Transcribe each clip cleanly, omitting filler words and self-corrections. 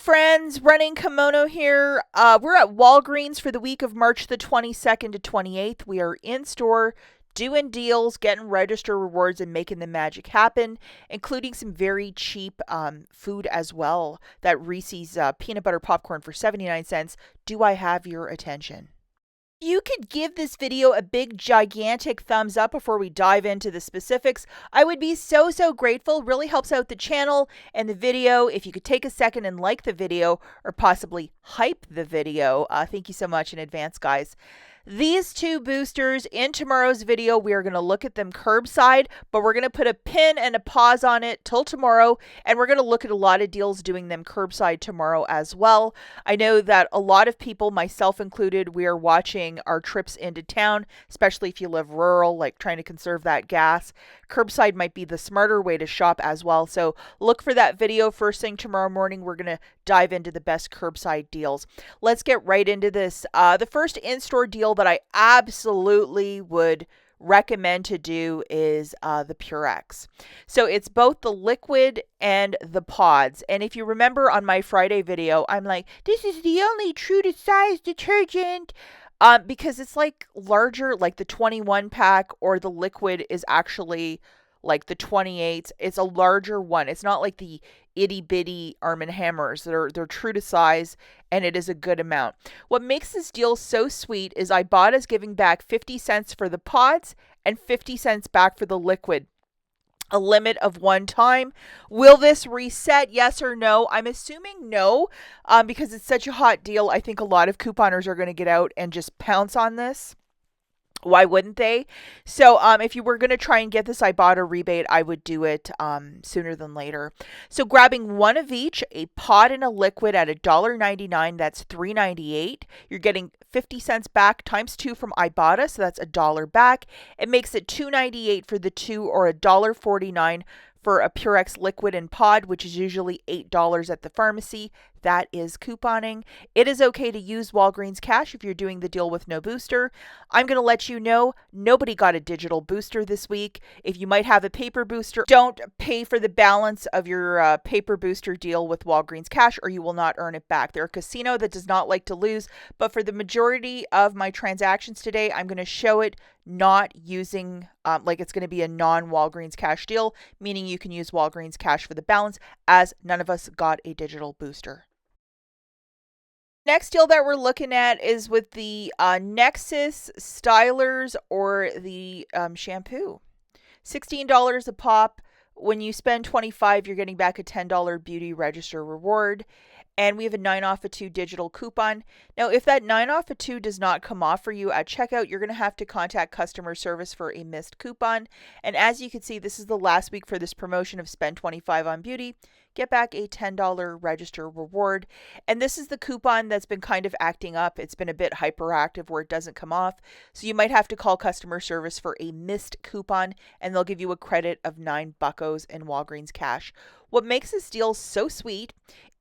Friends, running kimono here. We're at Walgreens for the week of March the 22nd to 28th. We are in store doing deals, getting register rewards, and making the magic happen, including some very cheap food as well. That Reese's peanut butter popcorn for 79 cents. Do I have your attention? You could give this video a big gigantic thumbs up before we dive into the specifics. I would be so grateful. Really helps out the channel and the video. If you could take a second and like the video or possibly hype the video. Thank you so much in advance, guys. These two boosters in tomorrow's video, we are going to look at them curbside, but we're going to put a pin and a pause on it till tomorrow, and we're going to look at a lot of deals doing them curbside tomorrow as well. I know that a lot of people, myself included, we are watching our trips into town, especially if you live rural, like trying to conserve that gas. Curbside might be the smarter way to shop as well, so look for that video first thing tomorrow morning. We're going to dive into the best curbside deals. Let's get right into this. The first in-store deal that I absolutely would recommend to do is the Purex. So it's both the liquid and the pods. And if you remember on my Friday video, I'm like, this is the only true to size detergent. Because it's like larger, like the 21 pack, or the liquid is actually like the 28. It's a larger one. It's not like the itty bitty Arm & Hammers. They're true to size, and it is a good amount. What makes this deal so sweet is IBOTTA is giving back 50 cents for the pods and 50 cents back for the liquid. A limit of one time. Will this reset? Yes or no? I'm assuming no, because it's such a hot deal. I think a lot of couponers are going to get out and just pounce on this. Why wouldn't they? So if you were going to try and get this IBOTTA rebate, I would do it sooner than later. So grabbing one of each, a pod and a liquid at $1.99, that's $3.98. You're getting 50 cents back times 2 from IBOTTA, so that's $1 back. It makes it $2.98 for the two, or $1.49 for a Purex liquid and pod, which is usually $8 at the pharmacy. That is couponing. It is okay to use Walgreens cash if you're doing the deal with no booster. I'm going to let you know, nobody got a digital booster this week. If you might have a paper booster, don't pay for the balance of your paper booster deal with Walgreens cash, or you will not earn it back. They're a casino that does not like to lose, but for the majority of my transactions today, I'm going to show it not using, like it's going to be a non-Walgreens cash deal, meaning you can use Walgreens cash for the balance, as none of us got a digital booster. Next deal that we're looking at is with the Nexus stylers, or the shampoo. $16 a pop. When you spend $25, you're getting back a $10 beauty register reward. And we have a 9 off of 2 digital coupon. Now, if that 9 off of 2 does not come off for you at checkout, you're going to have to contact customer service for a missed coupon. And as you can see, this is the last week for this promotion of spend $25 on beauty, get back a $10 register reward. And this is the coupon that's been kind of acting up. It's been a bit hyperactive where it doesn't come off. So you might have to call customer service for a missed coupon, and they'll give you a credit of $9 in Walgreens cash. What makes this deal so sweet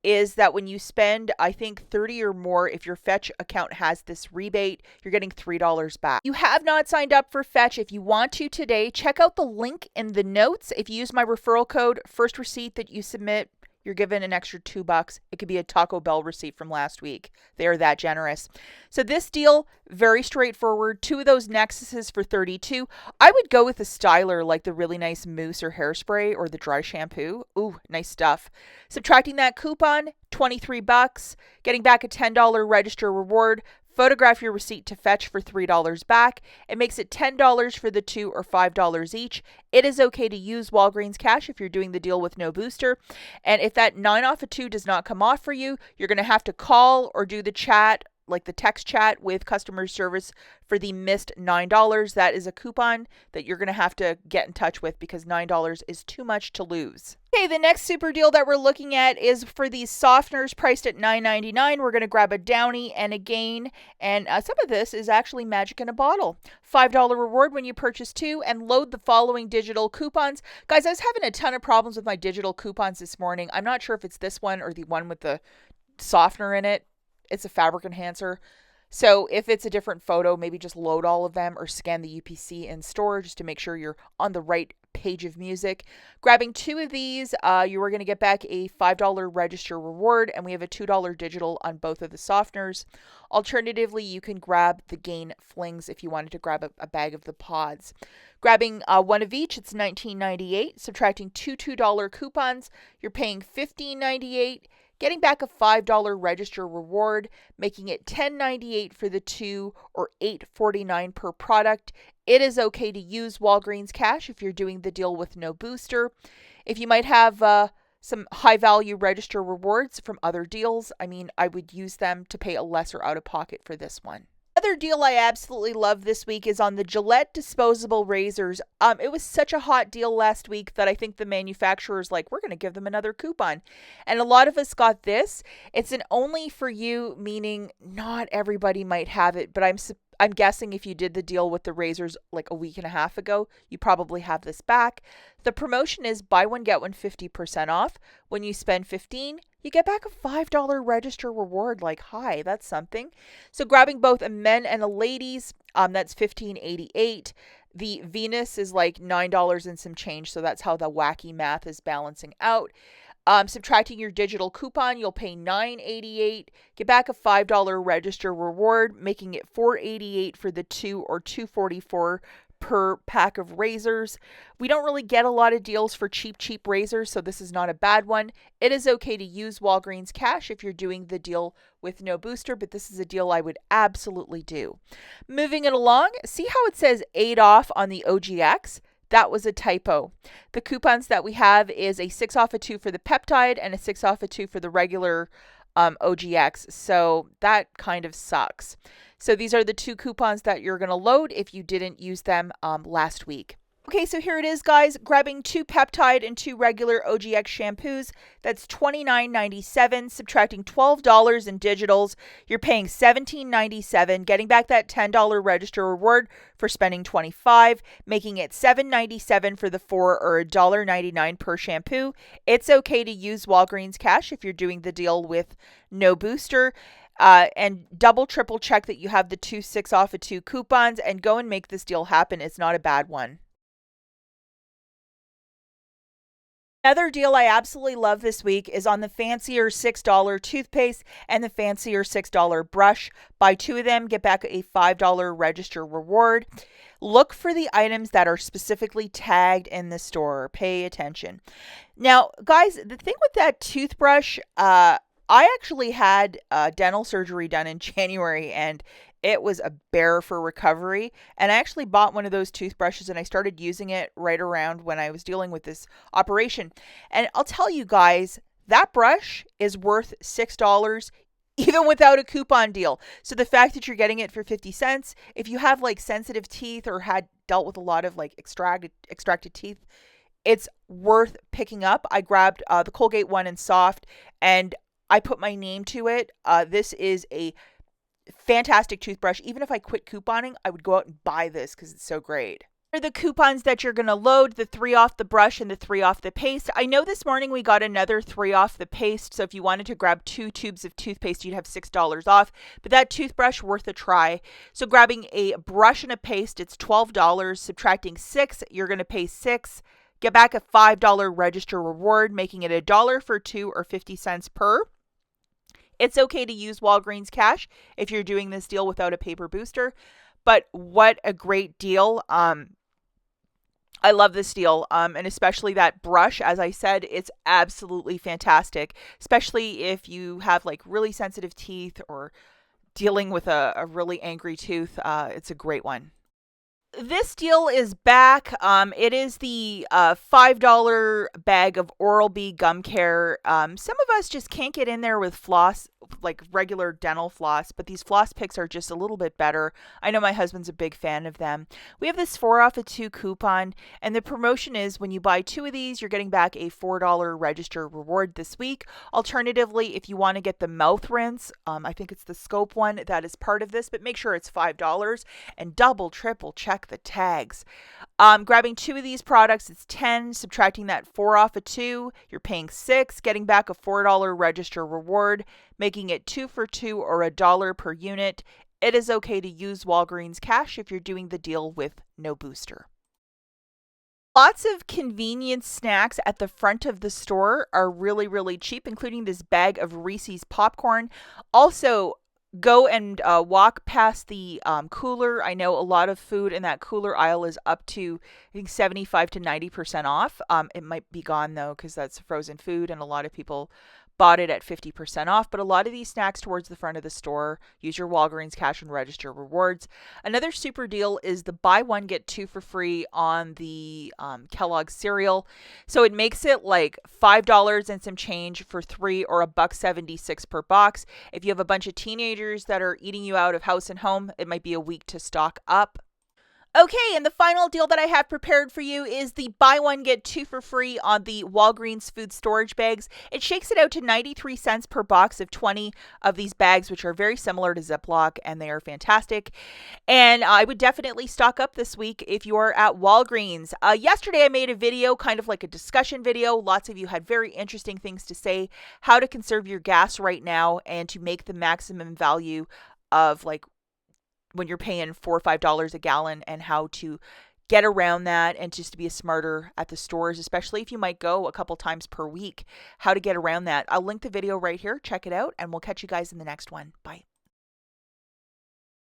is that when you spend, I think, 30 or more, if your Fetch account has this rebate, you're getting $3 back. You have not signed up for Fetch. If you want to today, check out the link in the notes. If you use my referral code, first receipt that you submit, you're given an extra $2. It could be a Taco Bell receipt from last week. They are that generous. So this deal, very straightforward. 2 of those Nexuses for $32. I would go with a styler like the really nice mousse or hairspray, or the dry shampoo. Ooh, nice stuff. Subtracting that coupon, $23. Getting back a $10 register reward. Photograph your receipt to Fetch for $3 back. It makes it $10 for the 2, or $5 each. It is okay to use Walgreens cash if you're doing the deal with no booster. And if that 9 off of 2 does not come off for you, you're going to have to call or do the chat, like the text chat with customer service for the missed $9. That is a coupon that you're going to have to get in touch with, because $9 is too much to lose. Okay, the next super deal that we're looking at is for these softeners priced at $9.99. We're going to grab a Downy and a Gain, and some of this is actually magic in a bottle. $5 reward when you purchase 2, and load the following digital coupons. Guys, I was having a ton of problems with my digital coupons this morning. I'm not sure if it's this one or the one with the softener in it. It's a fabric enhancer. So if it's a different photo, maybe just load all of them or scan the UPC in store just to make sure you're on the right Page of Music. Grabbing 2 of these, you are going to get back a $5 register reward, and we have a $2 digital on both of the softeners. Alternatively, you can grab the Gain Flings if you wanted to grab a bag of the pods. Grabbing 1 of each, it's $19.98. Subtracting two $2 coupons, you're paying $15.98. Getting back a $5 register reward, making it $10.98 for the 2 or $8.49 per product. It is okay to use Walgreens cash if you're doing the deal with no booster. If you might have some high value register rewards from other deals, I would use them to pay a lesser out of pocket for this one. Another deal I absolutely love this week is on the Gillette disposable razors. It was such a hot deal last week that I think the manufacturer's like, we're going to give them another coupon. And a lot of us got this. It's an only for you, meaning not everybody might have it, but I'm guessing if you did the deal with the razors like a week and a half ago, you probably have this back. The promotion is buy one, get one 50% off. When you spend $15, you get back a $5 register reward. Like, hi, that's something. So grabbing both a men and a ladies, that's $15.88. The Venus is like $9 and some change. So that's how the wacky math is balancing out. Subtracting your digital coupon, you'll pay $9.88. Get back a $5 register reward, making it $4.88 for the 2 or $2.44 per pack of razors. We don't really get a lot of deals for cheap razors, so this is not a bad one. It is okay to use Walgreens cash if you're doing the deal with no booster, but this is a deal I would absolutely do. Moving it along, see how it says 8 off on the OGX? That was a typo. The coupons that we have is a 6 off of 2 for the peptide and a 6 off of 2 for the regular OGX. So that kind of sucks. So these are the 2 coupons that you're going to load if you didn't use them last week. Okay, so here it is, guys. Grabbing 2 peptide and 2 regular OGX shampoos. That's $29.97. Subtracting $12 in digitals. You're paying $17.97. Getting back that $10 register reward for spending $25, making it $7.97 for the 4 or $1.99 per shampoo. It's okay to use Walgreens cash if you're doing the deal with no booster. And triple check that you have the 2 6 off of 2 coupons and go and make this deal happen. It's not a bad one. Another deal I absolutely love this week is on the fancier $6 toothpaste and the fancier $6 brush. Buy 2 of them, get back a $5 register reward. Look for the items that are specifically tagged in the store. Pay attention. Now, guys, the thing with that toothbrush, I actually had dental surgery done in January, and it was a bear for recovery. And I actually bought one of those toothbrushes and I started using it right around when I was dealing with this operation. And I'll tell you guys, that brush is worth $6 even without a coupon deal. So the fact that you're getting it for 50 cents, if you have like sensitive teeth or had dealt with a lot of like extracted teeth, it's worth picking up. I grabbed the Colgate one in soft and I put my name to it. This is a fantastic toothbrush. Even if I quit couponing, I would go out and buy this because it's so great. Here are the coupons that you're going to load, the 3 off the brush and the 3 off the paste. I know this morning we got another 3 off the paste, so if you wanted to grab 2 tubes of toothpaste, you'd have $6 off, but that toothbrush worth a try. So grabbing a brush and a paste, it's $12. Subtracting 6, you're going to pay $6. Get back a $5 register reward, making it $1 for 2 or 50 cents per. It's okay to use Walgreens cash if you're doing this deal without a paper booster, but what a great deal. I love this deal, and especially that brush. As I said, it's absolutely fantastic, especially if you have like really sensitive teeth or dealing with a really angry tooth. It's a great one. This deal is back. It is the $5 bag of OralB gum care. Some of us just can't get in there with floss, like regular dental floss, but these floss picks are just a little bit better. I know my husband's a big fan of them. We have this 4 off of 2 coupon, and the promotion is when you buy 2 of these, you're getting back a $4 register reward this week. Alternatively, if you want to get the mouth rinse, I think it's the Scope one that is part of this, but make sure it's $5 and triple check the tags. Grabbing 2 of these products, it's $10. Subtracting that 4 off of 2, you're paying $6, getting back a $4 register reward, making it 2 for 2 or $1 per unit. It is okay to use Walgreens cash if you're doing the deal with no booster. Lots of convenience snacks at the front of the store are really, really cheap, including this bag of Reese's popcorn. Also, go and walk past the cooler. I know a lot of food in that cooler aisle is up to, I think, 75 to 90% off. It might be gone though, because that's frozen food, and a lot of people bought it at 50% off. But a lot of these snacks towards the front of the store, use your Walgreens cash and register rewards. Another super deal is the buy one, get two for free on the Kellogg's cereal. So it makes it like $5 and some change for three, or $1.76 per box. If you have a bunch of teenagers that are eating you out of house and home, it might be a week to stock up. Okay, and the final deal that I have prepared for you is the buy one, get two for free on the Walgreens food storage bags. It shakes it out to 93 cents per box of 20 of these bags, which are very similar to Ziploc, and they are fantastic. And I would definitely stock up this week if you are at Walgreens. Yesterday I made a video, kind of like a discussion video. Lots of you had very interesting things to say, how to conserve your gas right now and to make the maximum value of, like, when you're paying $4 or $5 a gallon, and how to get around that and just to be smarter at the stores, especially if you might go a couple times per week, how to get around that. I'll link the video right here. Check it out, and we'll catch you guys in the next one. Bye.